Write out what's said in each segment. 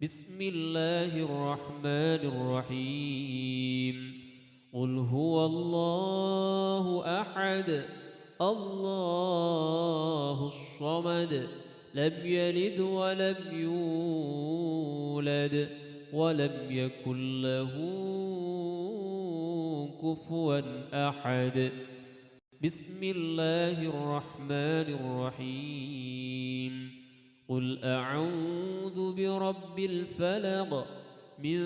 بسم الله الرحمن الرحيم. قل هو الله أحد الله الصمد لم يلد ولم يولد ولم يكن له كفوا أحد. بسم الله الرحمن الرحيم. قل أعوذ برب الفلق من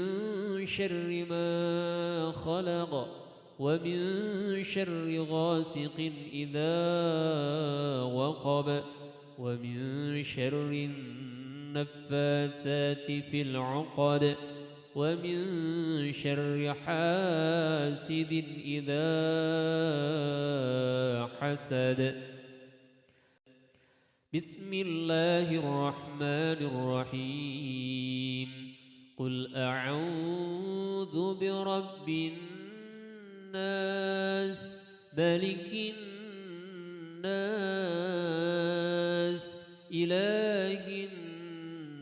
شر ما خلق ومن شر غاسق إذا وقب ومن شر النفاثات في العقد ومن شر حاسد إذا حسد. بسم الله الرحمن الرحيم. قل أعوذ برب الناس ملك الناس إله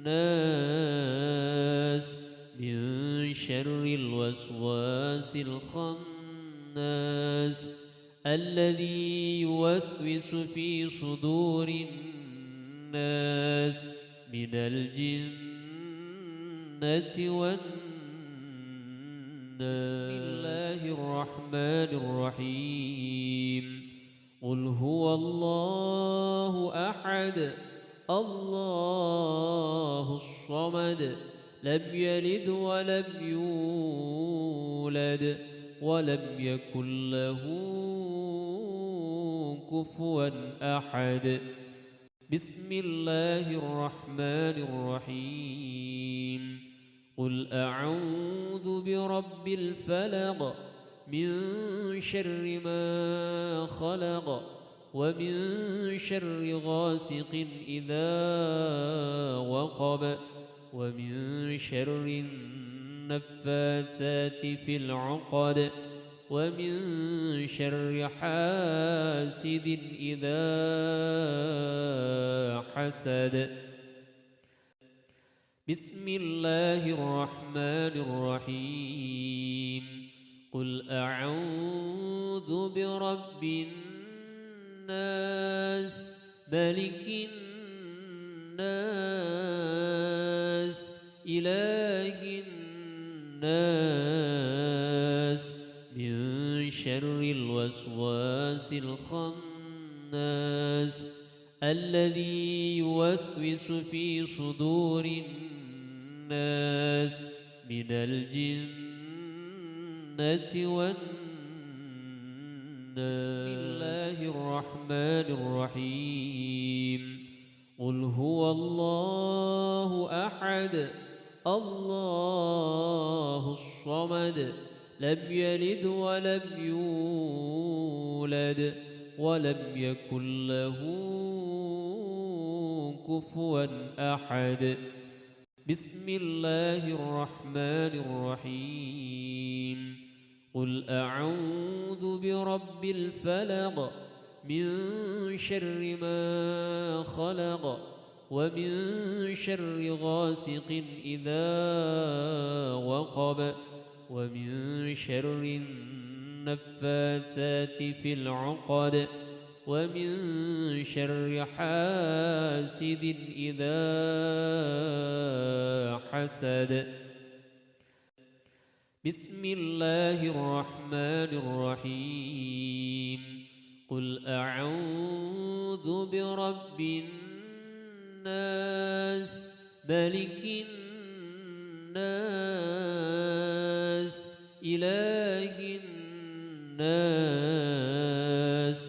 الناس من شر الوسواس الخناس الذي يوسوس في صدور الناس من الجنة والناس. بسم الله الرحمن الرحيم. قل هو الله أحد الله الصمد لم يلد ولم يولد ولم يكن له كفوا أحد. بسم الله الرحمن الرحيم. قل أعوذ برب الفلق من شر ما خلق ومن شر غاسق إذا وقب ومن شر النفاثات في العقد ومن شر حاسد إذا حسد. بسم الله الرحمن الرحيم. قل أعوذ برب الناس ملك الناس إله الناس من شر الوسواس الخناس الذي يوسوس في صدور الناس من الجنة والناس. بسم الله الرحمن الرحيم. قل هو الله أحد الله الصمد لم يلد ولم يولد ولم يكن له كفوا أحد. بسم الله الرحمن الرحيم. قل أعوذ برب الفلق من شر ما خلق ومن شر غاسق إذا وقب ومن شر النفاثات في العقد ومن شر حاسد إذا حسد. بسم الله الرحمن الرحيم. قل أعوذ برب الناس ملك الناس إله الناس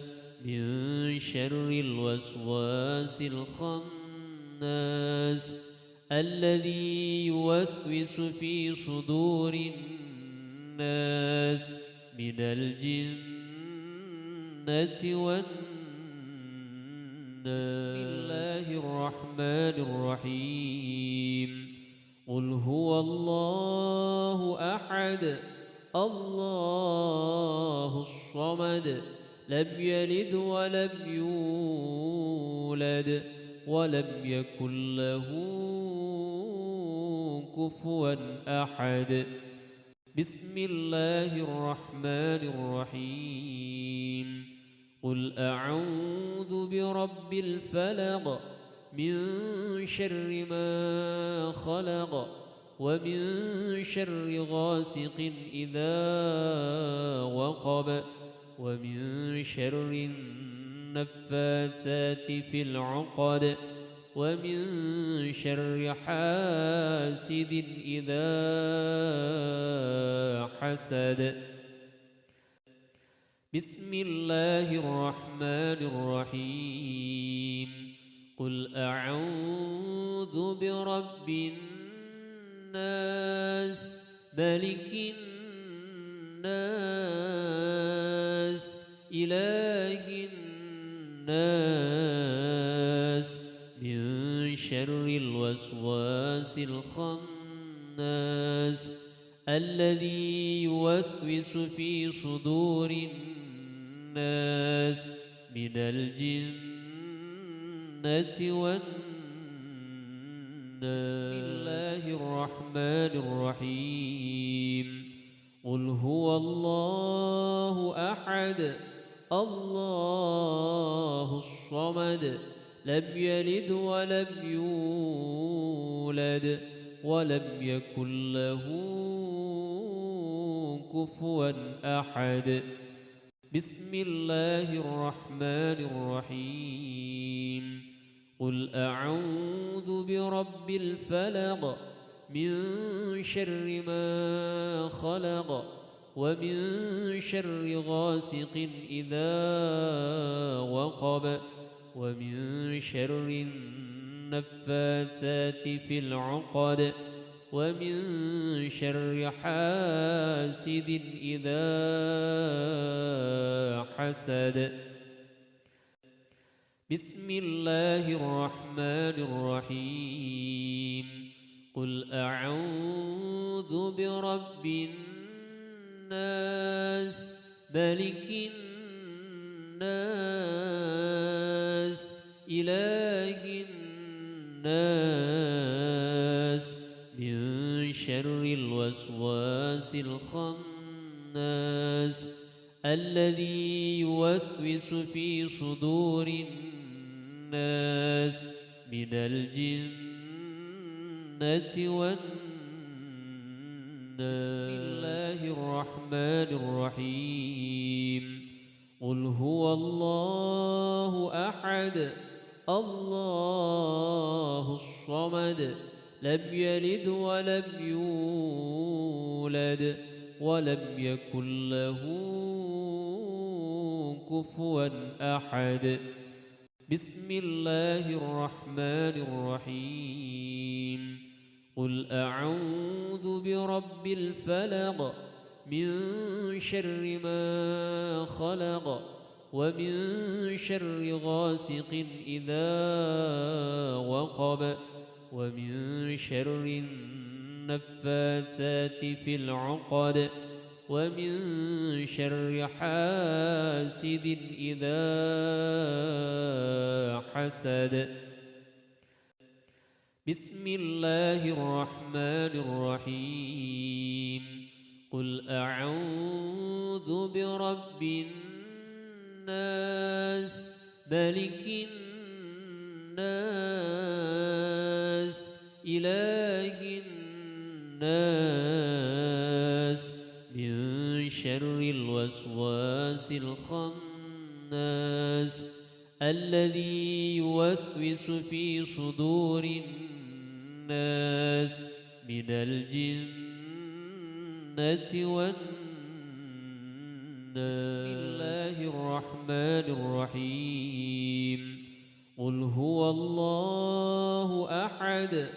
من شر الوسواس الخناس الذي يوسوس في صدور الناس من الجنة والناس. بسم الله الرحمن الرحيم. قل هو الله أحد الله الصمد لم يلد ولم يولد ولم يكن له كفوا أحد بسم الله الرحمن الرحيم قل أعوذ برب الفلق من شر ما خلق ومن شر غاسق إذا وقب ومن شر النفاثات في العقد ومن شر حاسد إذا حسد بسم الله الرحمن الرحيم قل أعوذ برب الناس ملك الناس إله الناس من شر الوسواس الخناس الذي يوسوس في صدور الناس من الجنة والناس بسم الله الرحمن الرحيم قل هو الله أحد الله الصمد لم يلد ولم يولد ولم يكن له كفوا أحد بسم الله الرحمن الرحيم قل أعوذ برب الفلق من شر ما خلق ومن شر غاسق إذا وقب ومن شر النفاثات في العقد ومن شر حاسد إذا حسد بسم الله الرحمن الرحيم قل أعوذ برب الناس ملك الناس إله الناس من شر الوسواس الخناس الذي يوسوس في صدور الناس من الجنة والناس بسم الله الرحمن الرحيم قل هو الله أحد الله الصمد لم يلد ولم يولد ولم يكن له كفوا أحد بسم الله الرحمن الرحيم قل أعوذ برب الفلق من شر ما خلق ومن شر غاسق إذا وقب ومن شر النفاثات في العقد ومن شر حاسد إذا حسد بسم الله الرحمن الرحيم قل أعوذ برب الناس ملك الناس إله الناس من شر الوسواس الخناس الذي يوسوس في صدور الناس من الجنة والناس بسم الله الرحمن الرحيم قل هو الله أحد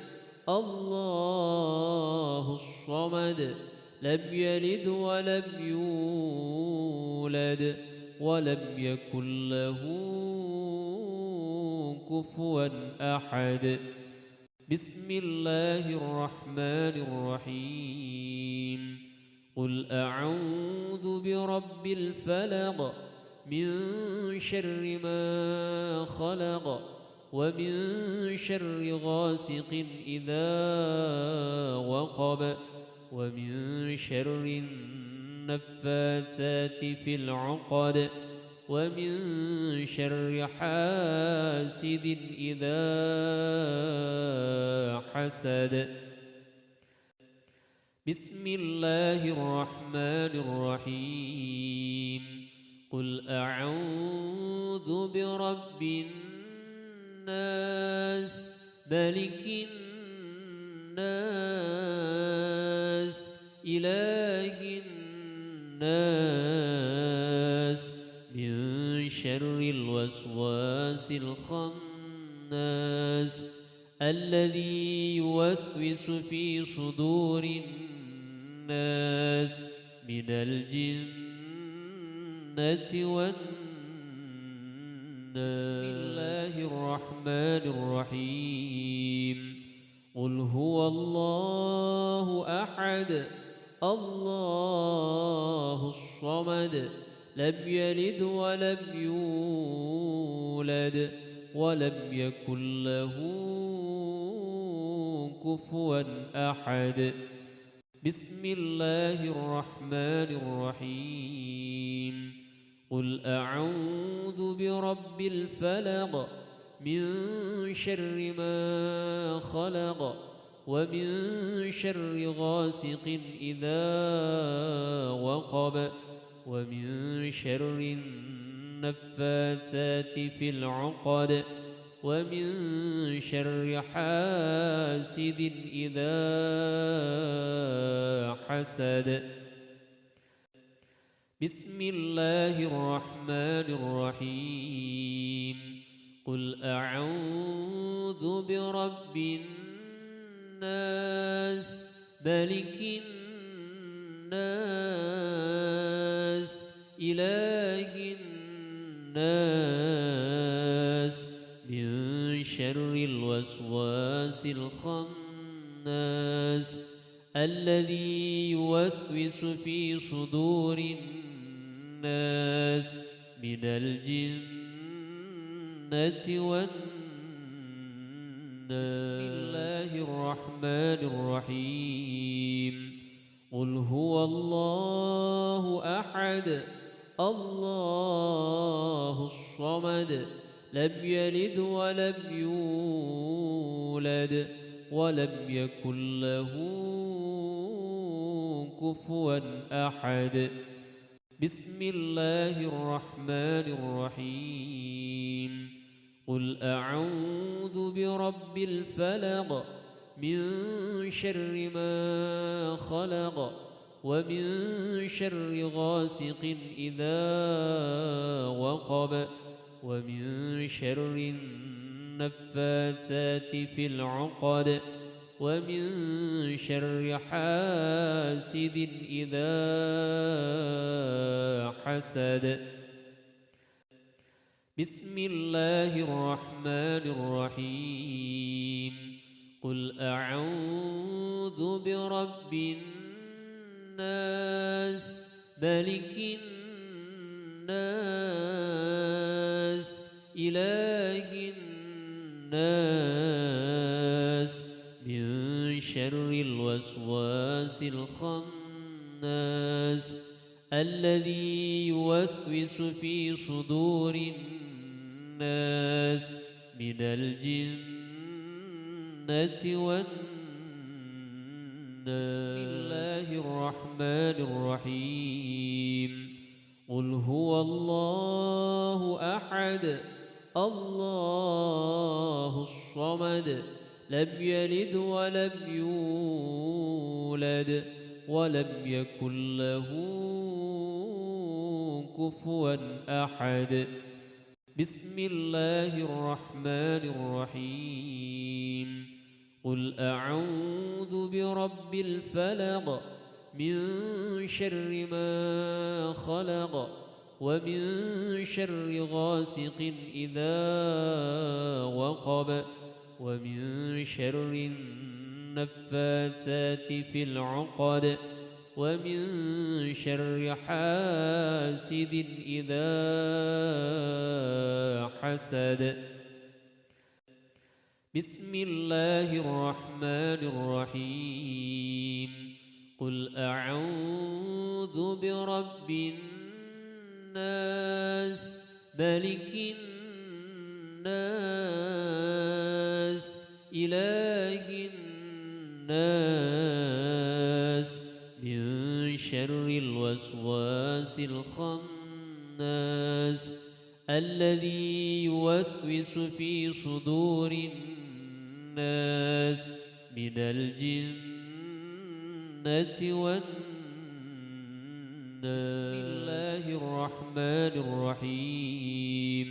الله الصمد لم يلد ولم يولد ولم يكن له كفوا أحد بسم الله الرحمن الرحيم قل أعوذ برب الفلق من شر ما خلق ومن شر غاسق إذا وقب ومن شر النفاثات في العقد ومن شر حاسد إذا حسد. بسم الله الرحمن الرحيم. قل أعوذ برب الناس ملك الناس إله الناس من شر الوسواس الخناس الذي يوسوس في صدور الناس من الجنة والناس. بسم الله الرحمن الرحيم. قل هو الله أحد الله الصمد لم يلد ولم يولد ولم يكن له كفوا أحد. بسم الله الرحمن الرحيم. قل أعوذ برب الفلق من شر ما خلق ومن شر غاسق إذا وقب ومن شر النفاثات في العقد ومن شر حاسد إذا حسد. بسم الله الرحمن الرحيم. قل أعوذ برب الناس ملك الناس إله الناس من شر الوسواس الخناس الذي يوسوس في صدور الناس من الجنة والناس. بسم الله الرحمن الرحيم. قل هو الله أحد الله الصمد لم يلد ولم يولد ولم يكن له كفوا أحد. بسم الله الرحمن الرحيم. قل أعوذ برب الفلق من شر ما خلق ومن شر غاسق إذا وقب ومن شر النفاثات في العقد ومن شر حاسد إذا حسد. بسم الله الرحمن الرحيم. قل أعوذ برب الناس ملك الناس إله الناس من شر الوسواس الخناس الذي يوسوس في صدور الناس من الجنة والناس. بسم الله الرحمن الرحيم. قل هو الله أحد الله الصمد لم يلد ولم يولد ولم يكن له كفوا أحد. بسم الله الرحمن الرحيم. قل أعوذ برب الفلق من شر ما خلق ومن شر غاسق إذا وقب ومن شر النفاثات في العقد ومن شر حاسد إذا حسد. بسم الله الرحمن الرحيم قل أعوذ برب الناس ملك الناس إله الناس من شر الوسواس الخناس الذي يوسوس في صدور الناس من الجنة والناس. بسم الله الرحمن الرحيم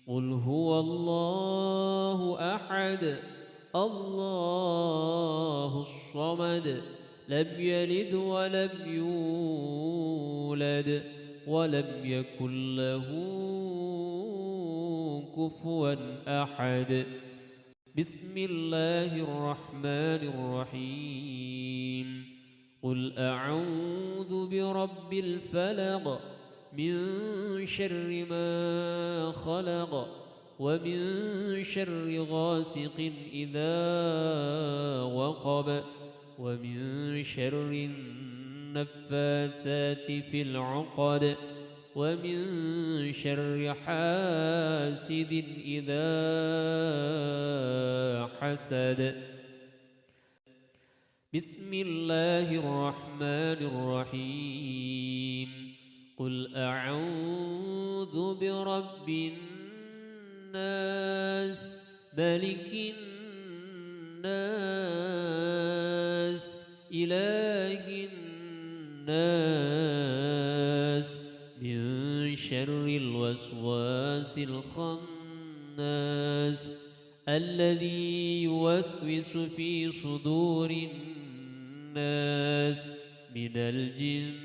قل هو الله أحد الله الصمد لم يلد ولم يولد ولم يكن له كفوا أحد. بسم الله الرحمن الرحيم قل أعوذ برب الفلق من شر ما خلق ومن شر غاسق إذا وقب ومن شر النفاثات في العقد ومن شر حاسد إذا حسد. بسم الله الرحمن الرحيم قل أعوذ برب الناس ملك الناس إله الناس من شر الوسواس الخناس الذي يوسوس في صدور الناس من الجنة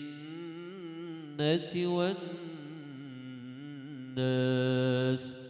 والناس.